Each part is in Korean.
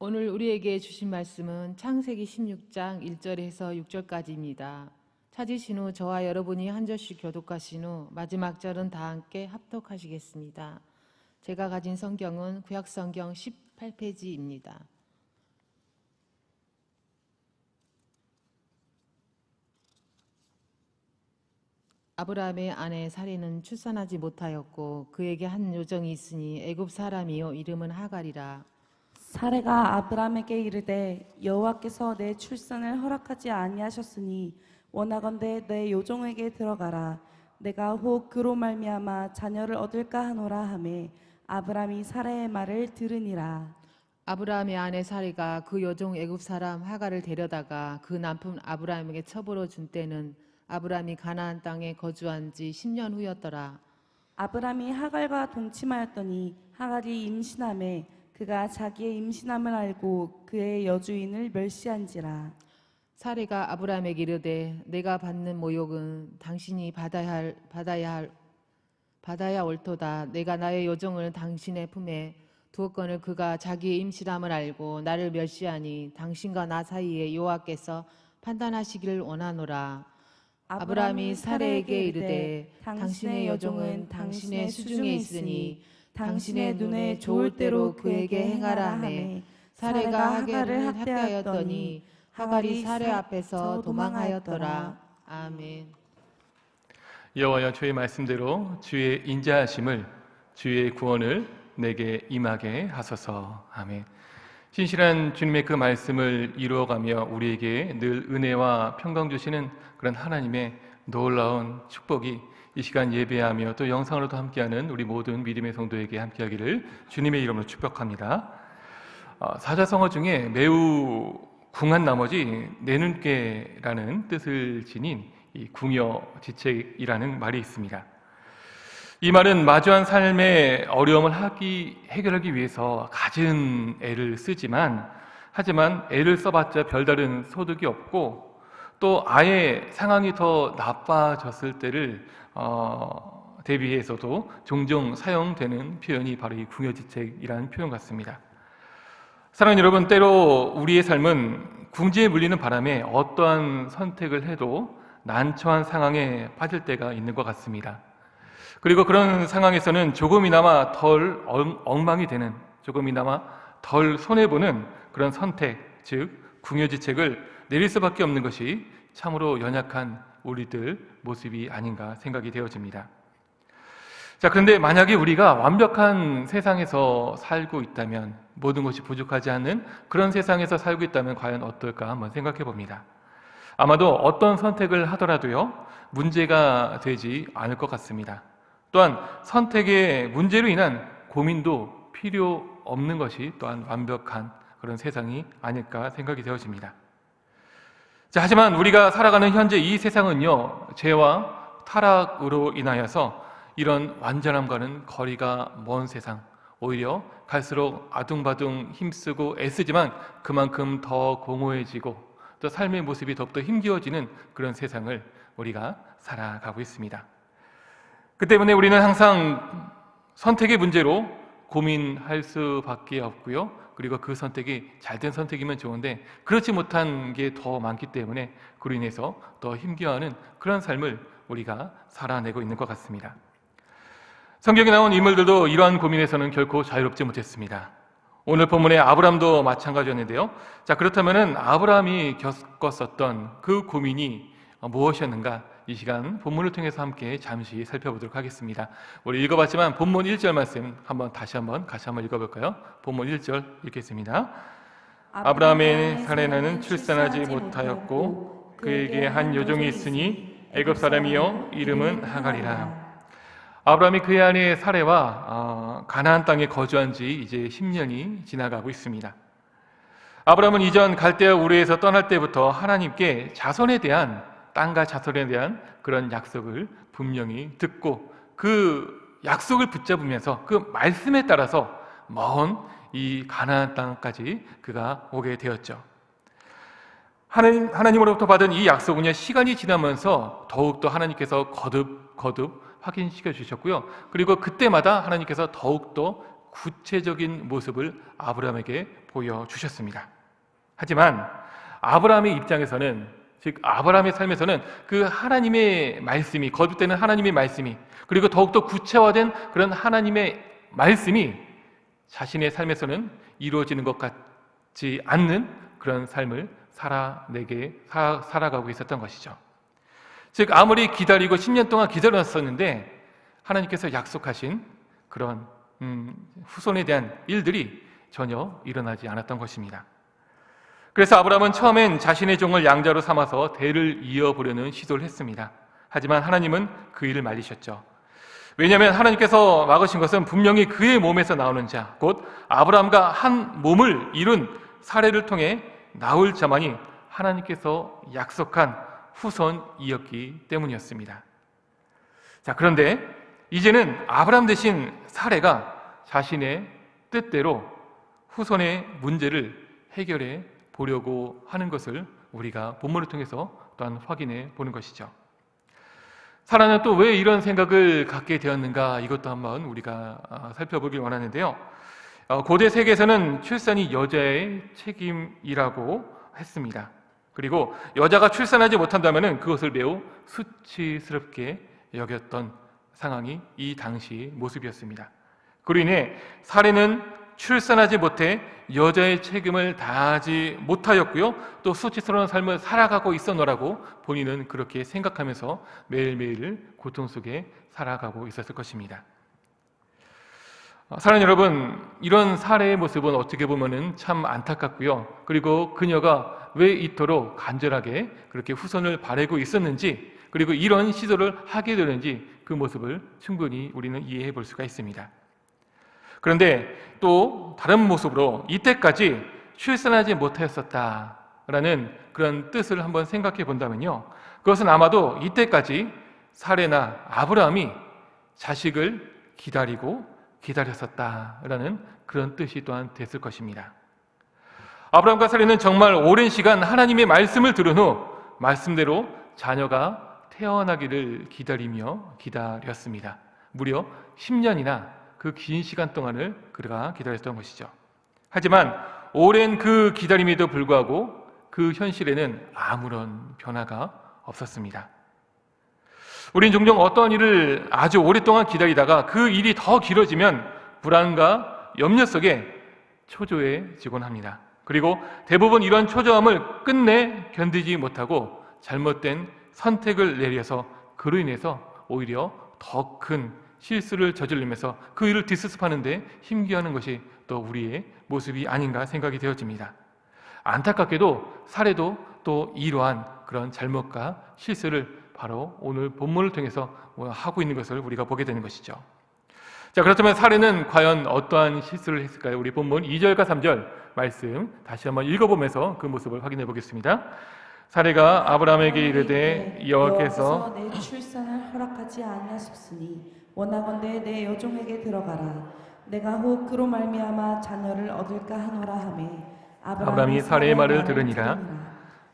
오늘 우리에게 주신 말씀은 창세기 16장 1절에서 6절까지입니다. 찾으신 후 저와 여러분이 한 절씩 교독하신 후 마지막 절은 다 함께 합독하시겠습니다. 제가 가진 성경은 구약성경 18페이지입니다. 아브라함의 아내 사레는 출산하지 못하였고 그에게 한 요정이 있으니 애굽 사람이요 이름은 하갈이라. 사레가 아브라함에게 이르되 여호와께서 내 출산을 허락하지 아니하셨으니 원하건대 내 요종에게 들어가라. 내가 혹 그로 말미암아 자녀를 얻을까 하노라 하매 아브라함이 사레의 말을 들으니라. 아브라함의 아내 사레가 그 여종 애굽 사람 하갈을 데려다가 그 남편 아브라함에게 첩으로 준 때는 아브라함이 가나안 땅에 거주한 지 10년 후였더라. 아브라함이 하갈과 동침하였더니 하갈이 임신하매 그가 자기의 임신함을 알고 그의 여주인을 멸시한지라. 사레가 아브라함에게 이르되 내가 받는 모욕은 당신이 받아야 옳도다. 내가 나의 여종을 당신의 품에 두었거늘 그가 자기의 임신함을 알고 나를 멸시하니 당신과 나 사이에 여호와께서 판단하시기를 원하노라. 아브라함이 사레에게 이르되 당신의 여종은 당신의 수중에 있으니 당신의 눈에 좋을 대로 그에게 행하라 하매 사레가 하갈을 학대하였더니 하갈이 사레 앞에서 도망하였더라. 아멘. 여호와여, 주의 말씀대로 주의 인자하심을, 주의 구원을 내게 임하게 하소서. 아멘. 신실한 주님의 그 말씀을 이루어가며 우리에게 늘 은혜와 평강 주시는 그런 하나님의 놀라운 축복이 이 시간 예배하며 또 영상으로도 함께하는 우리 모든 믿음의 성도에게 함께하기를 주님의 이름으로 축복합니다. 사자성어 중에 매우 궁한 나머지 내눈깨라는 뜻을 지닌 이 궁여지책이라는 말이 있습니다. 이 말은 마주한 삶의 어려움을 해결하기 위해서 갖은 애를 쓰지만 하지만 애를 써봤자 별다른 소득이 없고 또 아예 상황이 더 나빠졌을 때를 대비해서도 종종 사용되는 표현이 바로 이 궁여지책이라는 표현 같습니다. 사랑하는 여러분, 때로 우리의 삶은 궁지에 물리는 바람에 어떠한 선택을 해도 난처한 상황에 빠질 때가 있는 것 같습니다. 그리고 그런 상황에서는 조금이나마 덜 엉망이 되는, 조금이나마 덜 손해보는 그런 선택, 즉 궁여지책을 내릴 수밖에 없는 것이 참으로 연약한 우리들 모습이 아닌가 생각이 되어집니다. 자, 그런데 만약에 우리가 완벽한 세상에서 살고 있다면, 모든 것이 부족하지 않는 그런 세상에서 살고 있다면 과연 어떨까 한번 생각해 봅니다. 아마도 어떤 선택을 하더라도요 문제가 되지 않을 것 같습니다. 또한 선택의 문제로 인한 고민도 필요 없는 것이 또한 완벽한 그런 세상이 아닐까 생각이 되어집니다. 자, 하지만 우리가 살아가는 현재 이 세상은요 죄와 타락으로 인하여서 이런 완전함과는 거리가 먼 세상, 오히려 갈수록 아둥바둥 힘쓰고 애쓰지만 그만큼 더 공허해지고 또 삶의 모습이 더욱더 힘겨워지는 그런 세상을 우리가 살아가고 있습니다. 그 때문에 우리는 항상 선택의 문제로 고민할 수밖에 없고요. 그리고 그 선택이 잘된 선택이면 좋은데 그렇지 못한 게 더 많기 때문에 그로 인해서 더 힘겨워하는 그런 삶을 우리가 살아내고 있는 것 같습니다. 성경에 나온 인물들도 이러한 고민에서는 결코 자유롭지 못했습니다. 오늘 본문의 아브라함도 마찬가지였는데요. 자, 그렇다면 아브라함이 겪었었던 그 고민이 무엇이었는가? 이 시간 본문을 통해서 함께 잠시 살펴보도록 하겠습니다. 우리 읽어봤지만 본문 1절 말씀 같이 한번 읽어볼까요? 본문 1절 읽겠습니다. 아브라함의 사레나는 출산하지 못하였고 그에게 한 여종이 있으니 애굽 사람이요 이름은 하갈이라. 아브라함이 그의 아내 사레와 가나안 땅에 거주한 지 이제 10년이 지나가고 있습니다. 아브라함은 이전 갈대아 우르에서 떠날 때부터 하나님께 자손에 대한, 땅과 자손에 대한 그런 약속을 분명히 듣고 그 약속을 붙잡으면서 그 말씀에 따라서 먼 이 가나안 땅까지 그가 오게 되었죠. 하나님으로부터 받은 이 약속은요 시간이 지나면서 더욱더 하나님께서 거듭 확인시켜 주셨고요. 그리고 그때마다 하나님께서 더욱더 구체적인 모습을 아브라함에게 보여주셨습니다. 하지만 아브라함의 입장에서는, 즉 아브라함의 삶에서는 그 하나님의 말씀이, 거듭되는 하나님의 말씀이, 그리고 더욱더 구체화된 그런 하나님의 말씀이 자신의 삶에서는 이루어지는 것 같지 않는 그런 삶을 살아가고 있었던 것이죠. 즉 아무리 기다리고 10년 동안 기다렸었는데 하나님께서 약속하신 그런 후손에 대한 일들이 전혀 일어나지 않았던 것입니다. 그래서 아브라함은 처음엔 자신의 종을 양자로 삼아서 대를 이어보려는 시도를 했습니다. 하지만 하나님은 그 일을 말리셨죠. 왜냐하면 하나님께서 막으신 것은 분명히 그의 몸에서 나오는 자, 곧 아브라함과 한 몸을 이룬 사례를 통해 나올 자만이 하나님께서 약속한 후손이었기 때문이었습니다. 자, 그런데 이제는 아브라함 대신 사례가 자신의 뜻대로 후손의 문제를 해결해 보려고 하는 것을 우리가 본문을 통해서 또한 확인해 보는 것이죠. 사라는 또 왜 이런 생각을 갖게 되었는가, 이것도 한번 우리가 살펴보길 원하는데요. 고대 세계에서는 출산이 여자의 책임이라고 했습니다. 그리고 여자가 출산하지 못한다면 그것을 매우 수치스럽게 여겼던 상황이 이 당시 모습이었습니다. 그로 인해 사례는 출산하지 못해 여자의 책임을 다하지 못하였고요, 또 수치스러운 삶을 살아가고 있었노라고 본인은 그렇게 생각하면서 매일매일 고통 속에 살아가고 있었을 것입니다. 사랑하는 여러분, 이런 사례의 모습은 어떻게 보면 참 안타깝고요, 그리고 그녀가 왜 이토록 간절하게 그렇게 후손을 바라고 있었는지, 그리고 이런 시도를 하게 되는지 그 모습을 충분히 우리는 이해해 볼 수가 있습니다. 그런데 또 다른 모습으로 이때까지 출산하지 못하였었다라는 그런 뜻을 한번 생각해 본다면요, 그것은 아마도 이때까지 사레나 아브라함이 자식을 기다렸었다라는 그런 뜻이 또한 됐을 것입니다. 아브라함과 사레는 정말 오랜 시간 하나님의 말씀을 들은 후 말씀대로 자녀가 태어나기를 기다렸습니다. 무려 10년이나 그 긴 시간 동안을 그가 기다렸던 것이죠. 하지만 오랜 그 기다림에도 불구하고 그 현실에는 아무런 변화가 없었습니다. 우린 종종 어떤 일을 아주 오랫동안 기다리다가 그 일이 더 길어지면 불안과 염려 속에 초조해지곤 합니다. 그리고 대부분 이런 초조함을 끝내 견디지 못하고 잘못된 선택을 내려서 그로 인해서 오히려 더 큰 실수를 저지르면서 그 일을 뒷수습하는데 힘겨워하는 것이 또 우리의 모습이 아닌가 생각이 되어집니다. 안타깝게도 사례도 또 이러한 그런 잘못과 실수를 바로 오늘 본문을 통해서 하고 있는 것을 우리가 보게 되는 것이죠. 자, 그렇다면 사례는 과연 어떠한 실수를 했을까요? 우리 본문 2절과 3절 말씀 다시 한번 읽어보면서 그 모습을 확인해 보겠습니다. 사례가 아브라함에게 이르되 여호와께서 내 출산을 허락하지 아니하셨으니 원하건대 내 여종에게 들어가라. 내가 혹 그로 말미암아 자녀를 얻을까 하노라 하매 아브라함이 사례의 말을 들으니라.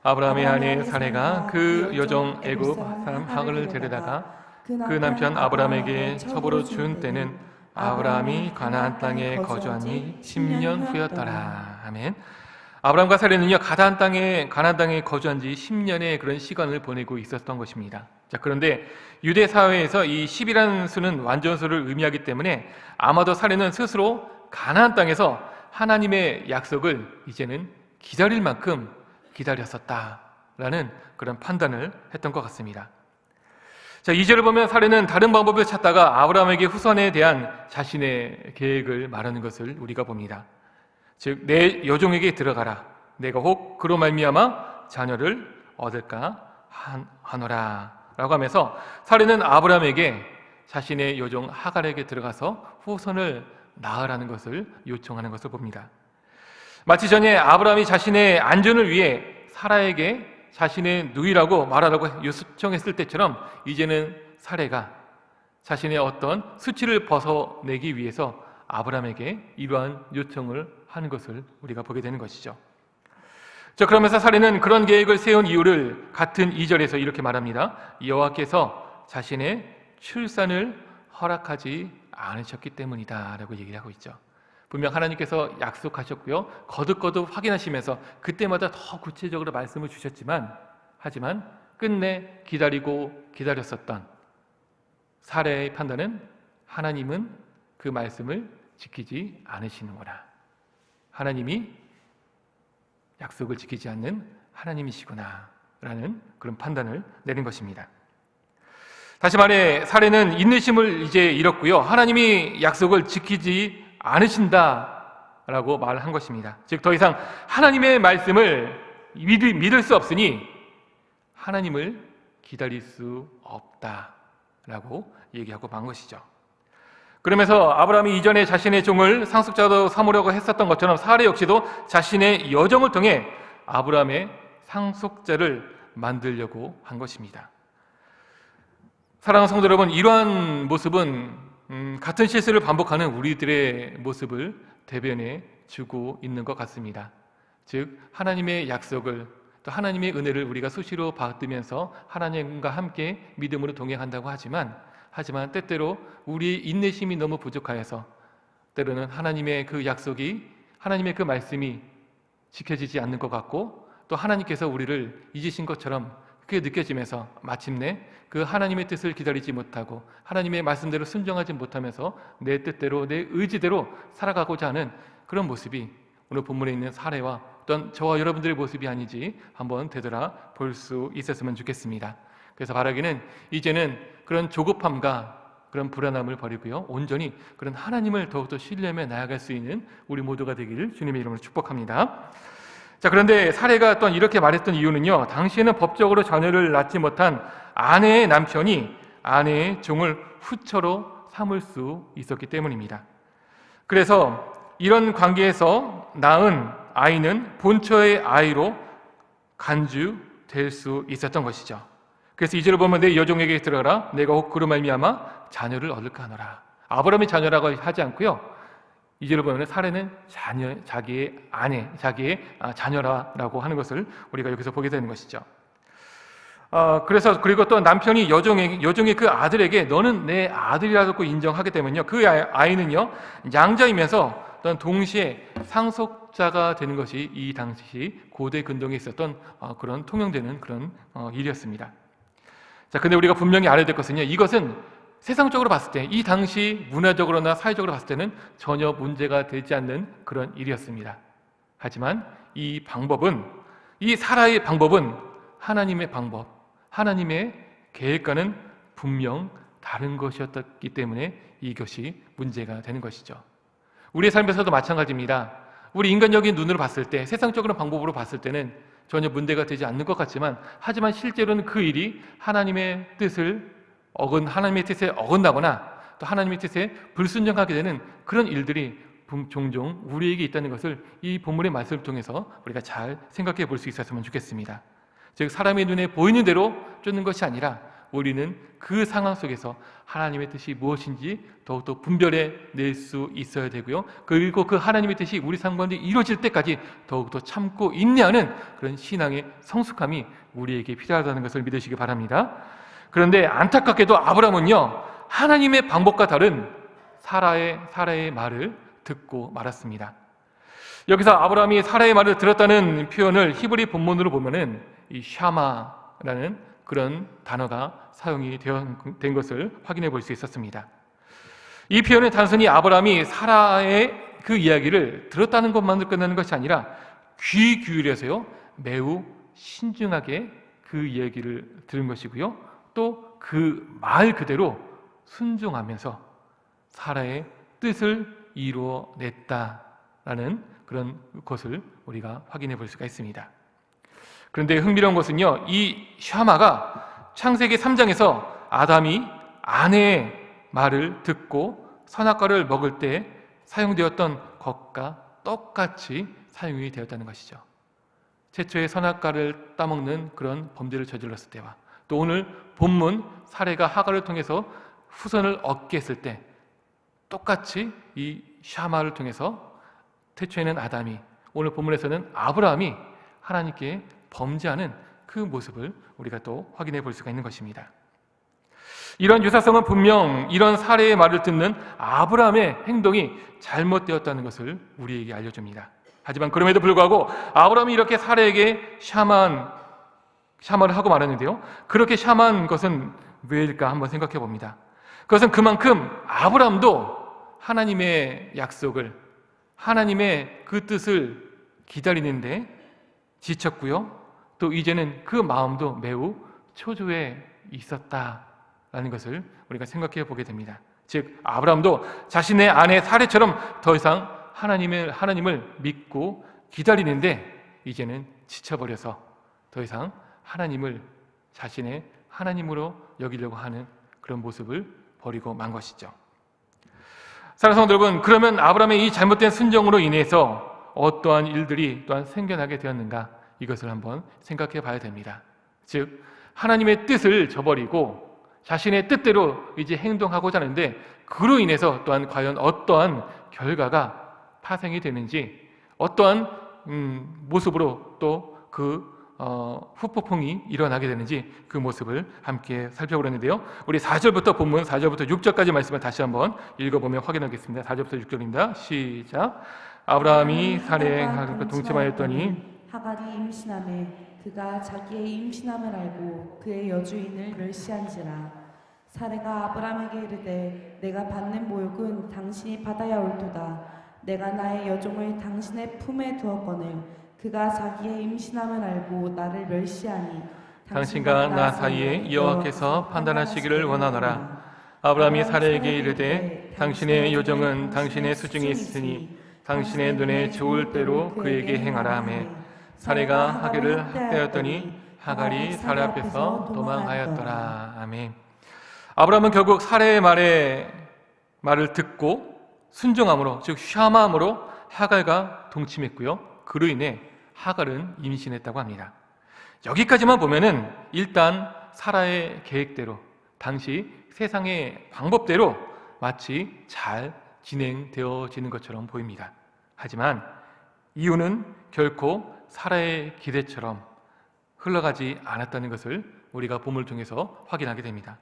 아브라함의 아내 사례가 그 여종 애굽 사람 하글을 데려다가 그 남편 아브라함에게 첩으로 준 때는 아브라함이 가나안 땅에 거주한 지 10년 후였더라. 아멘. 아브라함과 사례는요, 가나안 땅에 거주한 지 10년의 그런 시간을 보내고 있었던 것입니다. 자, 그런데 유대 사회에서 이 10이라는 수는 완전수를 의미하기 때문에 아마도 사례는 스스로 가나안 땅에서 하나님의 약속을 이제는 기다릴 만큼 기다렸었다라는 그런 판단을 했던 것 같습니다. 자, 2절을 보면 사례는 다른 방법을 찾다가 아브라함에게 후손에 대한 자신의 계획을 말하는 것을 우리가 봅니다. 즉, 내 여종에게 들어가라. 내가 혹 그로 말미암아 자녀를 얻을까 하노라 라고 하면서 사례는 아브라함에게 자신의 여종 하갈에게 들어가서 후손을 낳으라는 것을 요청하는 것을 봅니다. 마치 전에 아브라함이 자신의 안전을 위해 사라에게 자신의 누이라고 말하라고 요청했을 때처럼 이제는 사례가 자신의 어떤 수치를 벗어내기 위해서 아브라함에게 이러한 요청을 하는 것을 우리가 보게 되는 것이죠. 자, 그러면서 사례는 그런 계획을 세운 이유를 같은 2절에서 이렇게 말합니다. 여호와께서 자신의 출산을 허락하지 않으셨기 때문이다 라고 얘기를 하고 있죠. 분명 하나님께서 약속하셨고요. 거듭거듭 확인하시면서 그때마다 더 구체적으로 말씀을 주셨지만 하지만 끝내 기다리고 기다렸었던 사례의 판단은 하나님은 그 말씀을 지키지 않으시는구나. 하나님이 약속을 지키지 않는 하나님이시구나 라는 그런 판단을 내린 것입니다. 다시 말해 사례는 인내심을 이제 잃었고요. 하나님이 약속을 지키지 않으신다라고 말한 것입니다. 즉 더 이상 하나님의 말씀을 믿을 수 없으니 하나님을 기다릴 수 없다라고 얘기하고 만 것이죠. 그러면서 아브라함이 이전에 자신의 종을 상속자로 삼으려고 했었던 것처럼 사례 역시도 자신의 여정을 통해 아브라함의 상속자를 만들려고 한 것입니다. 사랑하는 성도 여러분, 이러한 모습은 같은 실수를 반복하는 우리들의 모습을 대변해 주고 있는 것 같습니다. 즉 하나님의 약속을 또 하나님의 은혜를 우리가 수시로 받으면서 하나님과 함께 믿음으로 동행한다고 하지만 때때로 우리의 인내심이 너무 부족하여서 때로는 하나님의 그 약속이 하나님의 그 말씀이 지켜지지 않는 것 같고 또 하나님께서 우리를 잊으신 것처럼 그게 느껴지면서 마침내 그 하나님의 뜻을 기다리지 못하고 하나님의 말씀대로 순종하지 못하면서 내 뜻대로 내 의지대로 살아가고자 하는 그런 모습이 오늘 본문에 있는 사례와 어떤 저와 여러분들의 모습이 아닌지 한번 되돌아 볼 수 있었으면 좋겠습니다. 그래서 바라기는 이제는 그런 조급함과 그런 불안함을 버리고요, 온전히 그런 하나님을 더욱더 신뢰하며 나아갈 수 있는 우리 모두가 되기를 주님의 이름으로 축복합니다. 자, 그런데 사례가 또한 이렇게 말했던 이유는요, 당시에는 법적으로 자녀를 낳지 못한 아내의 남편이 아내의 종을 후처로 삼을 수 있었기 때문입니다. 그래서 이런 관계에서 낳은 아이는 본처의 아이로 간주될 수 있었던 것이죠. 그래서 2절을 보면 내 여종에게 들어가라, 내가 혹 그로 말미암아 자녀를 얻을까 하노라. 아브라함의 자녀라고 하지 않고요, 2절을 보면 사례는 자기의 아내, 자기의 자녀라고 하는 것을 우리가 여기서 보게 되는 것이죠. 그리고 또 남편이 여종의 그 아들에게 너는 내 아들이라고 인정하게 되면요, 그 아이는요 양자이면서 또한 동시에 상속자가 되는 것이 이 당시 고대 근동에 있었던 그런 통용되는 그런 일이었습니다. 자, 근데 우리가 분명히 알아야 될 것은요, 이것은 세상적으로 봤을 때, 이 당시 문화적으로나 사회적으로 봤을 때는 전혀 문제가 되지 않는 그런 일이었습니다. 하지만 이 방법은, 이 사라의 방법은 하나님의 방법, 하나님의 계획과는 분명 다른 것이었기 때문에 이것이 문제가 되는 것이죠. 우리의 삶에서도 마찬가지입니다. 우리 인간적인 눈으로 봤을 때, 세상적인 방법으로 봤을 때는 전혀 문제가 되지 않는 것 같지만, 하지만 실제로는 그 일이 하나님의 뜻에 어긋나거나 또 하나님의 뜻에 불순종하게 되는 그런 일들이 종종 우리에게 있다는 것을 이 본문의 말씀을 통해서 우리가 잘 생각해 볼 수 있었으면 좋겠습니다. 즉 사람의 눈에 보이는 대로 쫓는 것이 아니라 우리는 그 상황 속에서 하나님의 뜻이 무엇인지 더욱더 분별해 낼 수 있어야 되고요, 그리고 그 하나님의 뜻이 우리 삶 가운데 이루어질 때까지 더욱더 참고 인내하는 그런 신앙의 성숙함이 우리에게 필요하다는 것을 믿으시기 바랍니다. 그런데 안타깝게도 아브라함은요, 하나님의 방법과 다른 사라의 말을 듣고 말았습니다. 여기서 아브라함이 사라의 말을 들었다는 표현을 히브리 본문으로 보면은 이 샤마라는 그런 단어가 사용이 된 것을 확인해 볼 수 있었습니다. 이 표현은 단순히 아브라함이 사라의 그 이야기를 들었다는 것만으로 끝나는 것이 아니라 귀 기울여서요 매우 신중하게 그 이야기를 들은 것이고요, 또 그 말 그대로 순종하면서 사라의 뜻을 이루어냈다라는 그런 것을 우리가 확인해 볼 수가 있습니다. 그런데 흥미로운 것은요, 이 샤마가 창세기 3장에서 아담이 아내의 말을 듣고 선악과를 먹을 때 사용되었던 것과 똑같이 사용이 되었다는 것이죠. 최초의 선악과를 따먹는 그런 범죄를 저질렀을 때와 또 오늘 본문 사례가 하갈을 통해서 후손을 얻게 했을 때 똑같이 이 샤마를 통해서 태초에는 아담이, 오늘 본문에서는 아브라함이 하나님께 범죄하는 그 모습을 우리가 또 확인해 볼 수가 있는 것입니다. 이런 유사성은 분명 이런 사례의 말을 듣는 아브라함의 행동이 잘못되었다는 것을 우리에게 알려줍니다. 하지만 그럼에도 불구하고 아브라함이 이렇게 사례에게 샤마를 하고 말았는데요, 그렇게 샤마한 것은 왜일까 한번 생각해 봅니다. 그것은 그만큼 아브라함도 하나님의 약속을, 하나님의 그 뜻을 기다리는데 지쳤고요, 또 이제는 그 마음도 매우 초조해 있었다라는 것을 우리가 생각해 보게 됩니다. 즉 아브라함도 자신의 아내 사례처럼 더 이상 하나님을 믿고 기다리는데 이제는 지쳐버려서 더 이상 하나님을 자신의 하나님으로 여기려고 하는 그런 모습을 버리고 만 것이죠. 사랑하는 성도 여러분, 그러면 아브라함의 이 잘못된 순종으로 인해서 어떠한 일들이 또한 생겨나게 되었는가, 이것을 한번 생각해 봐야 됩니다. 즉 하나님의 뜻을 저버리고 자신의 뜻대로 이제 행동하고자 하는데 그로 인해서 또한 과연 어떠한 결과가 파생이 되는지, 어떠한 모습으로 또 그 후폭풍이 일어나게 되는지 그 모습을 함께 살펴보려는데요, 우리 4절부터 본문 4절부터 6절까지 말씀을 다시 한번 읽어보면 확인하겠습니다. 4절부터 6절입니다. 시작. 아브라함이 사례에 하갈과 동침하였더니 하갈이 임신하매 그가 자기의 임신함을 알고 그의 여주인을 멸시한지라. 사례가 아브라함에게 이르되 내가 받는 모욕은 당신이 받아야 옳도다. 내가 나의 여종을 당신의 품에 두었거늘 그가 자기의 임신함을 알고 나를 멸시하니 당신과 나 사이에 여호와께서 판단하시기를 원하노라. 아브라함이 사례에게 이르되 당신의 요정은 당신의 수중에 있으니 당신의 눈에 좋을 대로 그에게 행하라 하매 사례가 하갈을 학대하였더니 하갈이 사례 앞에서 도망하였더라. 아멘. 아브라함은 결국 사례의 말을 듣고 순종함으로, 즉 샤마함으로 하갈과 동침했고요, 그로 인해 하갈은 임신했다고 합니다. 여기까지만 보면은 일단 사라의 계획대로, 당시 세상의 방법대로 마치 잘 진행되어지는 것처럼 보입니다. 하지만 이유는 결코 사라의 기대처럼 흘러가지 않았다는 것을 우리가 본문을 통해서 확인하게 됩니다.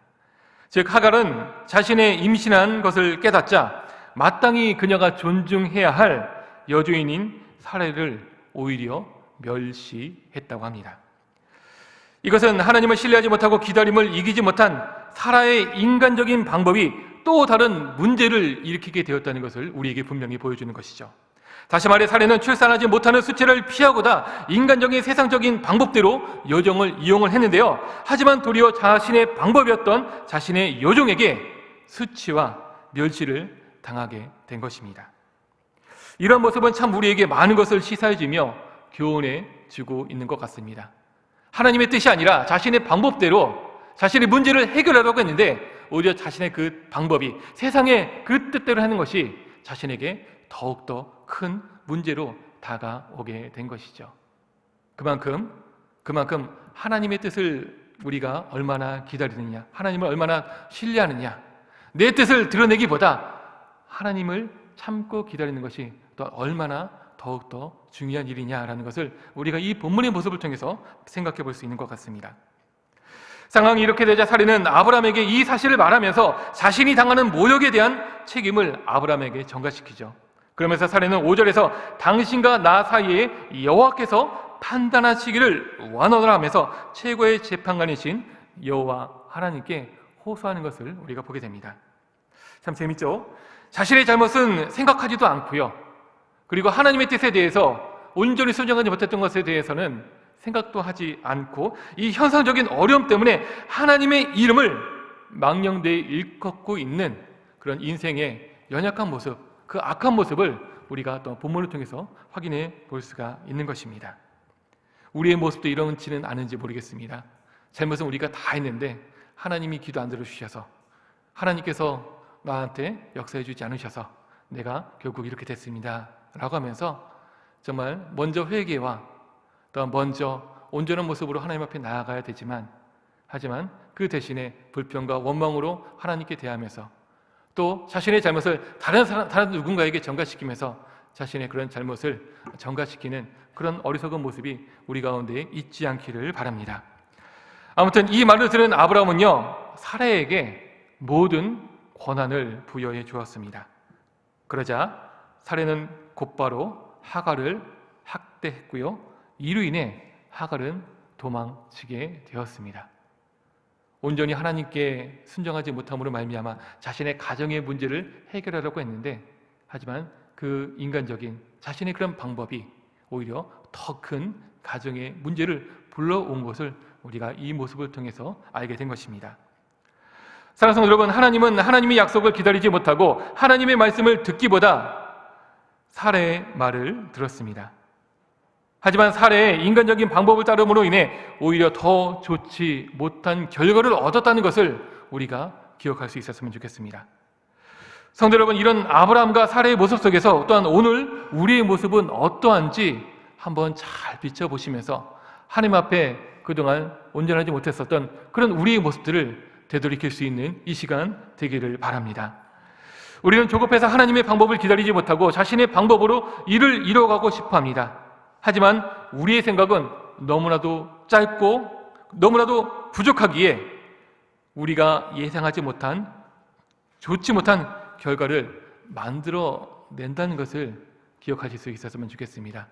즉 하갈은 자신의 임신한 것을 깨닫자 마땅히 그녀가 존중해야 할 여주인인 사례를 오히려 멸시했다고 합니다. 이것은 하나님을 신뢰하지 못하고 기다림을 이기지 못한 사라의 인간적인 방법이 또 다른 문제를 일으키게 되었다는 것을 우리에게 분명히 보여주는 것이죠. 다시 말해 사례는 출산하지 못하는 수치를 피하고자 인간적인 세상적인 방법대로 여종을 이용을 했는데요, 하지만 도리어 자신의 방법이었던 자신의 여종에게 수치와 멸시를 당하게 된 것입니다. 이런 모습은 참 우리에게 많은 것을 시사해주며 교훈해 주고 있는 것 같습니다. 하나님의 뜻이 아니라 자신의 방법대로 자신의 문제를 해결하려고 했는데 오히려 자신의 그 방법이 세상의 그 뜻대로 하는 것이 자신에게 더욱더 큰 문제로 다가오게 된 것이죠. 그만큼 하나님의 뜻을 우리가 얼마나 기다리느냐, 하나님을 얼마나 신뢰하느냐, 내 뜻을 드러내기보다 하나님을 참고 기다리는 것이 또 얼마나 더욱더 중요한 일이냐라는 것을 우리가 이 본문의 모습을 통해서 생각해 볼 수 있는 것 같습니다. 상황이 이렇게 되자 사례는 아브라함에게 이 사실을 말하면서 자신이 당하는 모욕에 대한 책임을 아브라함에게 전가시키죠. 그러면서 사례는 5절에서 당신과 나 사이에 여호와께서 판단하시기를 원하노라 하면서 최고의 재판관이신 여호와 하나님께 호소하는 것을 우리가 보게 됩니다. 참 재밌죠? 자신의 잘못은 생각하지도 않고요, 그리고 하나님의 뜻에 대해서 온전히 순종하지 못했던 것에 대해서는 생각도 하지 않고 이 현상적인 어려움 때문에 하나님의 이름을 망령되이 일컫고 있는 그런 인생의 연약한 모습, 그 악한 모습을 우리가 또 본문을 통해서 확인해 볼 수가 있는 것입니다. 우리의 모습도 이런지는 않은지 모르겠습니다. 잘못은 우리가 다 했는데 하나님이 기도 안 들어주셔서, 하나님께서 나한테 역사해 주지 않으셔서 내가 결국 이렇게 됐습니다 라고 하면서 정말 먼저 회개와 또 먼저 온전한 모습으로 하나님 앞에 나아가야 되지만, 하지만 그 대신에 불평과 원망으로 하나님께 대하면서 또 자신의 잘못을 다른 누군가에게 전가시키면서 자신의 그런 잘못을 전가시키는 그런 어리석은 모습이 우리 가운데 있지 않기를 바랍니다. 아무튼 이 말을 들은 아브라함은요, 사례에게 모든 권한을 부여해 주었습니다. 그러자 사례는 곧바로 하갈을 학대했고요. 이로 인해 하갈은 도망치게 되었습니다. 온전히 하나님께 순종하지 못함으로 말미암아 자신의 가정의 문제를 해결하려고 했는데, 하지만 그 인간적인 자신의 그런 방법이 오히려 더 큰 가정의 문제를 불러온 것을 우리가 이 모습을 통해서 알게 된 것입니다. 사랑하는 성도 여러분, 하나님은 하나님의 약속을 기다리지 못하고 하나님의 말씀을 듣기보다 사례의 말을 들었습니다. 하지만 사례의 인간적인 방법을 따름으로 인해 오히려 더 좋지 못한 결과를 얻었다는 것을 우리가 기억할 수 있었으면 좋겠습니다. 성도 여러분, 이런 아브라함과 사례의 모습 속에서 또한 오늘 우리의 모습은 어떠한지 한번 잘 비춰보시면서 하나님 앞에 그동안 온전하지 못했었던 그런 우리의 모습들을 되돌이킬 수 있는 이 시간 되기를 바랍니다. 우리는 조급해서 하나님의 방법을 기다리지 못하고 자신의 방법으로 일을 이뤄가고 싶어합니다. 하지만 우리의 생각은 너무나도 짧고 너무나도 부족하기에 우리가 예상하지 못한 좋지 못한 결과를 만들어낸다는 것을 기억하실 수 있었으면 좋겠습니다.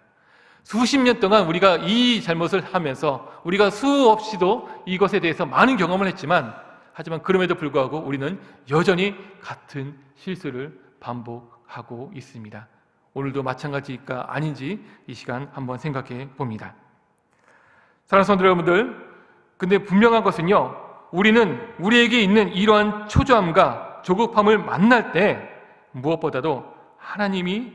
수십 년 동안 우리가 이 잘못을 하면서 우리가 수없이도 이것에 대해서 많은 경험을 했지만, 하지만 그럼에도 불구하고 우리는 여전히 같은 실수를 반복하고 있습니다. 오늘도 마찬가지일까 아닌지 이 시간 한번 생각해 봅니다. 사랑하는 성도 여러분들, 근데 분명한 것은요, 우리는 우리에게 있는 이러한 초조함과 조급함을 만날 때 무엇보다도 하나님이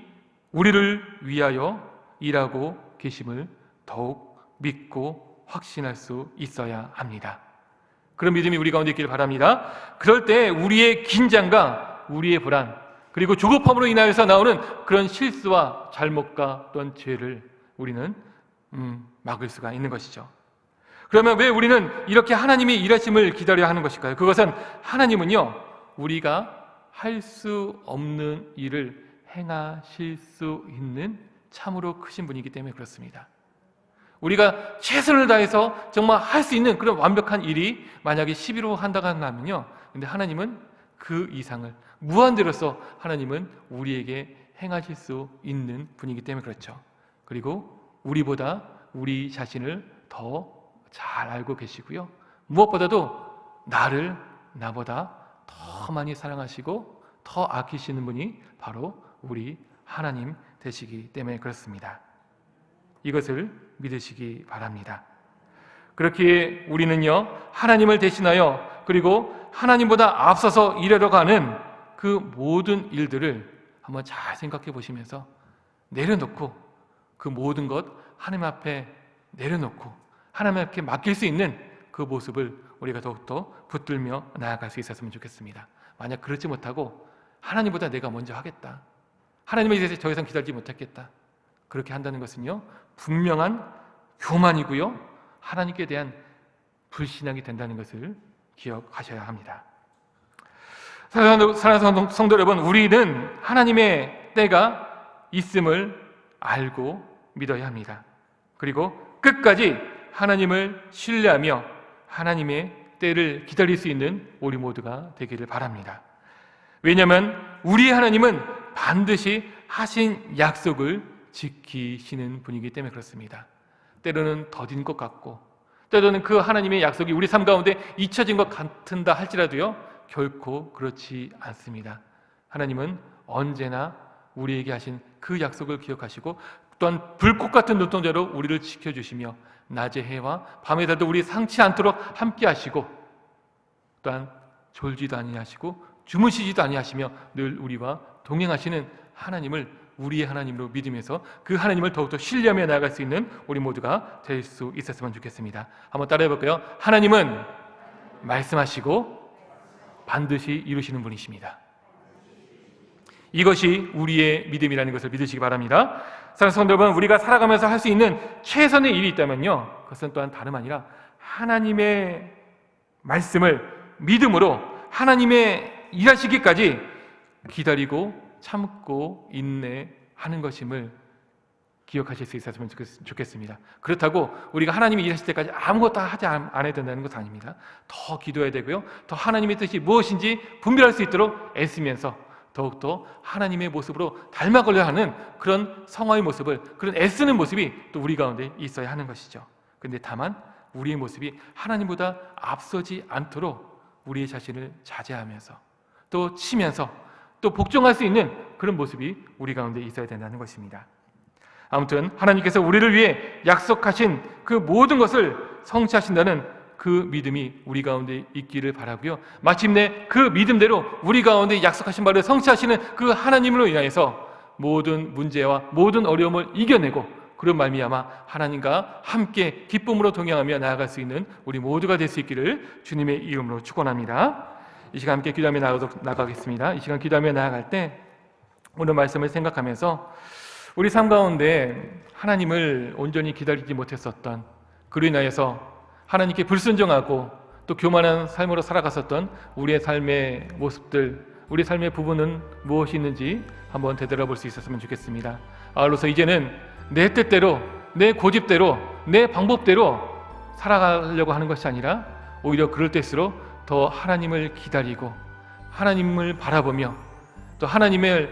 우리를 위하여 일하고 계심을 더욱 믿고 확신할 수 있어야 합니다. 그런 믿음이 우리 가운데 있기를 바랍니다. 그럴 때 우리의 긴장과 우리의 불안, 그리고 조급함으로 인하여서 나오는 그런 실수와 잘못과 또한 죄를 우리는 막을 수가 있는 것이죠. 그러면 왜 우리는 이렇게 하나님이 일하심을 기다려야 하는 것일까요? 그것은 하나님은요, 우리가 할 수 없는 일을 행하실 수 있는 참으로 크신 분이기 때문에 그렇습니다. 우리가 최선을 다해서 정말 할 수 있는 그런 완벽한 일이 만약에 11호 한다고 한다면요, 근데 하나님은 그 이상을 무한대로서 하나님은 우리에게 행하실 수 있는 분이기 때문에 그렇죠. 그리고 우리보다 우리 자신을 더 잘 알고 계시고요, 무엇보다도 나보다 더 많이 사랑하시고 더 아끼시는 분이 바로 우리 하나님 되시기 때문에 그렇습니다. 이것을 믿으시기 바랍니다. 그렇기에 우리는요, 하나님을 대신하여 그리고 하나님보다 앞서서 일하러 가는 그 모든 일들을 한번 잘 생각해 보시면서 내려놓고, 그 모든 것 하나님 앞에 내려놓고 하나님 앞에 맡길 수 있는 그 모습을 우리가 더욱더 붙들며 나아갈 수 있었으면 좋겠습니다. 만약 그렇지 못하고 하나님보다 내가 먼저 하겠다, 하나님에 대해서 더 이상 기다리지 못하겠다, 그렇게 한다는 것은요, 분명한 교만이고요, 하나님께 대한 불신앙이 된다는 것을 기억하셔야 합니다. 사랑하는 성도 여러분, 우리는 하나님의 때가 있음을 알고 믿어야 합니다. 그리고 끝까지 하나님을 신뢰하며 하나님의 때를 기다릴 수 있는 우리 모두가 되기를 바랍니다. 왜냐하면 우리 하나님은 반드시 하신 약속을 지키시는 분이기 때문에 그렇습니다. 때로는 더딘 것 같고, 때로는 그 하나님의 약속이 우리 삶 가운데 잊혀진 것 같은다 할지라도요, 결코 그렇지 않습니다. 하나님은 언제나 우리에게 하신 그 약속을 기억하시고 또한 불꽃 같은 눈동자로 우리를 지켜주시며 낮의 해와 밤의 달도 우리 상치 않도록 함께 하시고, 또한 졸지도 아니하시고 주무시지도 아니하시며 늘 우리와 동행하시는 하나님을 우리의 하나님으로 믿으면서 그 하나님을 더욱더 신뢰하며 나아갈 수 있는 우리 모두가 될 수 있었으면 좋겠습니다. 한번 따라해 볼까요? 하나님은 말씀하시고 반드시 이루시는 분이십니다. 이것이 우리의 믿음이라는 것을 믿으시기 바랍니다. 사랑하는 성도 여러분, 우리가 살아가면서 할 수 있는 최선의 일이 있다면요, 그것은 또한 다름 아니라 하나님의 말씀을 믿음으로 하나님의 일하시기까지 기다리고 참고 인내하는 것임을 기억하실 수 있었으면 좋겠습니다. 그렇다고 우리가 하나님이 일하실 때까지 아무것도 하지 않아야 된다는 것은 아닙니다. 더 기도해야 되고요. 더 하나님의 뜻이 무엇인지 분별할 수 있도록 애쓰면서 더욱더 하나님의 모습으로 닮아가려 하는 그런 성화의 모습을, 그런 애쓰는 모습이 또 우리 가운데 있어야 하는 것이죠. 그런데 다만 우리의 모습이 하나님보다 앞서지 않도록 우리의 자신을 자제하면서 또 치면서 또 복종할 수 있는 그런 모습이 우리 가운데 있어야 된다는 것입니다. 아무튼 하나님께서 우리를 위해 약속하신 그 모든 것을 성취하신다는 그 믿음이 우리 가운데 있기를 바라고요. 마침내 그 믿음대로 우리 가운데 약속하신 바를 성취하시는 그 하나님으로 인하여서 모든 문제와 모든 어려움을 이겨내고 그런 말미암아 하나님과 함께 기쁨으로 동행하며 나아갈 수 있는 우리 모두가 될 수 있기를 주님의 이름으로 축원합니다. 이 시간 함께 기도하며 나가겠습니다. 이 시간 기도하며 나아갈 때 오늘 말씀을 생각하면서 우리 삶 가운데 하나님을 온전히 기다리지 못했었던, 그로 인하여서 하나님께 불순종하고 또 교만한 삶으로 살아갔었던 우리의 삶의 모습들, 우리 삶의 부분은 무엇이 있는지 한번 되돌아볼 수 있었으면 좋겠습니다. 아울러서 이제는 내 뜻대로, 내 고집대로, 내 방법대로 살아가려고 하는 것이 아니라 오히려 그럴 때일수록 더 하나님을 기다리고 하나님을 바라보며 또 하나님의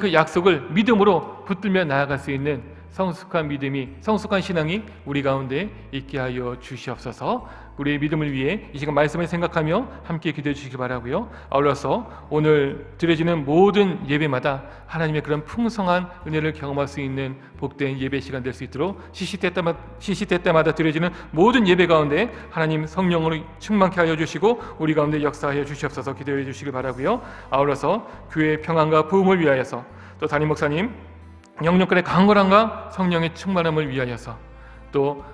그 약속을 믿음으로 붙들며 나아갈 수 있는 성숙한 믿음이, 성숙한 신앙이 우리 가운데 있게 하여 주시옵소서. 우리의 믿음을 위해 이 시간 말씀을 생각하며 함께 기도해 주시기 바라고요. 아울러서 오늘 드려지는 모든 예배마다 하나님의 그런 풍성한 은혜를 경험할 수 있는 복된 예배 시간 될 수 있도록 시시때 때마다 드려지는 모든 예배 가운데 하나님 성령으로 충만케 하여 주시고 우리 가운데 역사하여 주시옵소서 기도해 주시기 바라고요. 아울러서 교회의 평안과 부흥을 위하여서 또 담임 목사님 영육간의 강건함과 성령의 충만함을 위하여서 또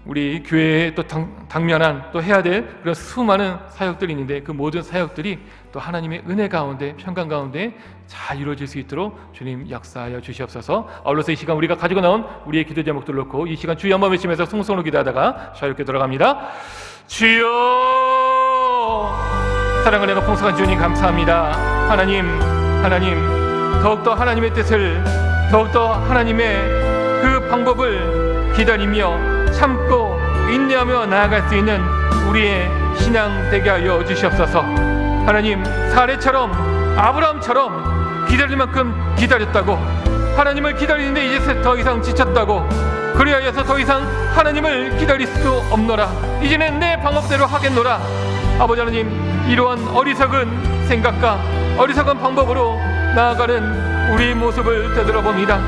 우리 교회에 또 당면한 또 해야 될 그런 수많은 사역들이 있는데 그 모든 사역들이 또 하나님의 은혜 가운데 평강 가운데 잘 이루어질 수 있도록 주님 역사하여 주시옵소서. 아울러서 이 시간 우리가 가지고 나온 우리의 기도 제목들 놓고 이 시간 주여 한번 외치면서 송송으로 기도하다가 자유롭게 돌아갑니다. 주여, 사랑을 내가 풍성한 주님 감사합니다. 하나님 더욱더 하나님의 뜻을, 더욱더 하나님의 그 방법을 기다리며 참고 인내하며 나아갈 수 있는 우리의 신앙 되게 하여 주시옵소서. 하나님, 사례처럼 아브라함처럼 기다릴 만큼 기다렸다고, 하나님을 기다리는데 이제 더 이상 지쳤다고, 그리하여서 더 이상 하나님을 기다릴 수 없노라, 이제는 내 방법대로 하겠노라. 아버지 하나님, 이러한 어리석은 생각과 어리석은 방법으로 나아가는 우리의 모습을 되돌아봅니다.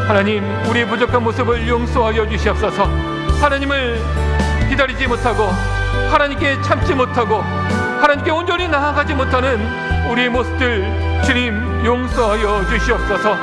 하나님, 우리의 부족한 모습을 용서하여 주시옵소서. 하나님을 기다리지 못하고 하나님께 참지 못하고 하나님께 온전히 나아가지 못하는 우리의 모습들 주님 용서하여 주시옵소서.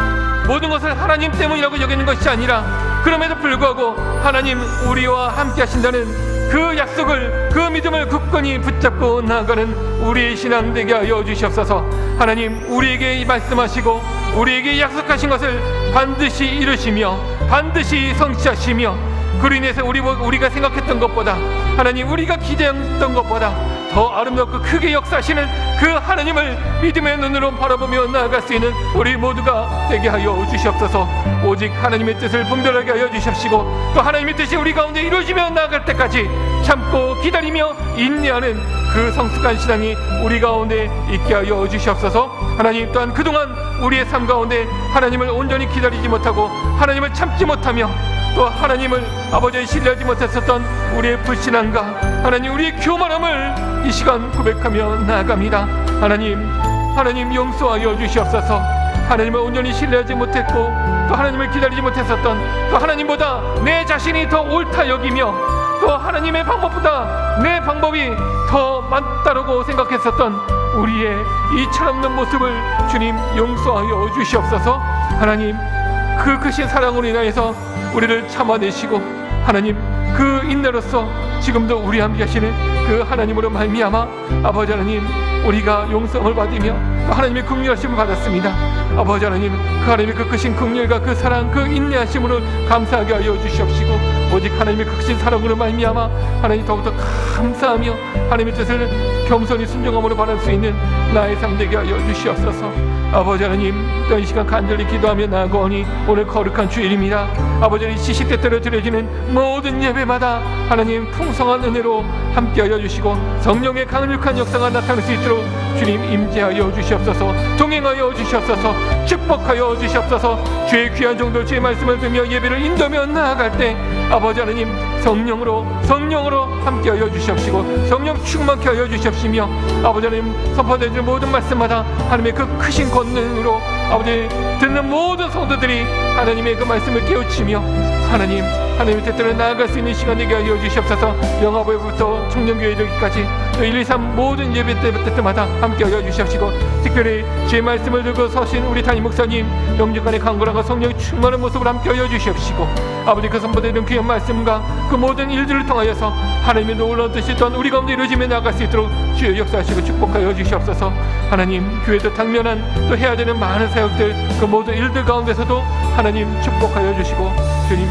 모든 것을 하나님 때문이라고 여기는 것이 아니라 그럼에도 불구하고 하나님 우리와 함께 하신다는 그 약속을, 그 믿음을 굳건히 붙잡고 나아가는 우리의 신앙 되게 하여 주시옵소서. 하나님, 우리에게 말씀하시고 우리에게 약속하신 것을 반드시 이루시며 반드시 성취하시며 그로 인해서 우리가 생각했던 것보다, 하나님 우리가 기대했던 것보다 더 아름답고 크게 역사하시는 그 하나님을 믿음의 눈으로 바라보며 나아갈 수 있는 우리 모두가 되게 하여 주시옵소서. 오직 하나님의 뜻을 분별하게 하여 주십시고 또 하나님의 뜻이 우리 가운데 이루어지며 나아갈 때까지 참고 기다리며 인내하는 그 성숙한 신앙이 우리 가운데 있게 하여 주시옵소서. 하나님, 또한 그동안 우리의 삶 가운데 하나님을 온전히 기다리지 못하고 하나님을 참지 못하며 또 하나님을 아버지를 신뢰하지 못했었던 우리의 불신앙과 하나님 우리의 교만함을 이 시간 고백하며 나아갑니다. 하나님 용서하여 주시옵소서. 하나님을 온전히 신뢰하지 못했고 또 하나님을 기다리지 못했었던, 또 하나님보다 내 자신이 더 옳다 여기며 또 하나님의 방법보다 내 방법이 더 맞다라고 생각했었던 우리의 이 철없는 모습을 주님 용서하여 주시옵소서. 하나님, 그 크신 사랑으로 인하여서 우리를 참아내시고 하나님 그 인내로서 지금도 우리 함께 하시는 그 하나님으로 말미암아 아버지 하나님 우리가 용서를 받으며 또 하나님의 긍휼하심을 받았습니다. 아버지 하나님, 그 하나님의 그 크신 긍휼과 그 사랑, 그 인내하심으로 감사하게 하여 주시옵시고 오직 하나님의 극신 사랑으로 말미암아 하나님 더욱더 감사하며 하나님의 뜻을 겸손히 순종함으로 바랄 수 있는 나의 삶 되게 하여 주시옵소서. 아버지 하나님, 또 이 시간 간절히 기도하며 나아가오니 오늘 거룩한 주일입니다. 아버지 하나님, 시시때때로 드려지는 모든 예배마다 하나님 풍성한 은혜로 함께하여 주시고 성령의 강력한 역사가 나타날 수 있도록 주님 임재하여 주시옵소서. 동행하여 주시옵소서. 축복하여 주시옵소서. 주의 귀한 종들 주의 말씀을 들으며 예배를 인도며 나아갈 때 아버지 하나님 성령으로 함께하여 주시옵시고 성령 충만케 하여 주시옵시며 아버지 하나님 선포되는 모든 말씀마다 하나님의 그 크신 권능으로 아버지 듣는 모든 성도들이 하나님의 그 말씀을 깨우치며 하나님의 뜻대로 나아갈 수 있는 시간 되게 하여 주시옵소서. 영화부에부터 청년교회 이르기까지 또 1, 2, 3 모든 예배 때마다 함께 하여 주시옵시고 특별히 주의 말씀을 들고 서신 우리 담임 목사님 영접간의 강건함과 성령의 충만한 모습을 함께 하여 주시옵시고 아버지 그 선포되는 귀한 말씀과 그 모든 일들을 통하여서 하나님의 놀라운 뜻이 또한 우리 가운데 이루어지며 나아갈 수 있도록 주의 역사하시고 축복하여 주시옵소서. 하나님 교회도 당면한 또 해야 되는 많은 사역들 그 모든 일들 가운데서도 하나님 축복하여 주시고 주님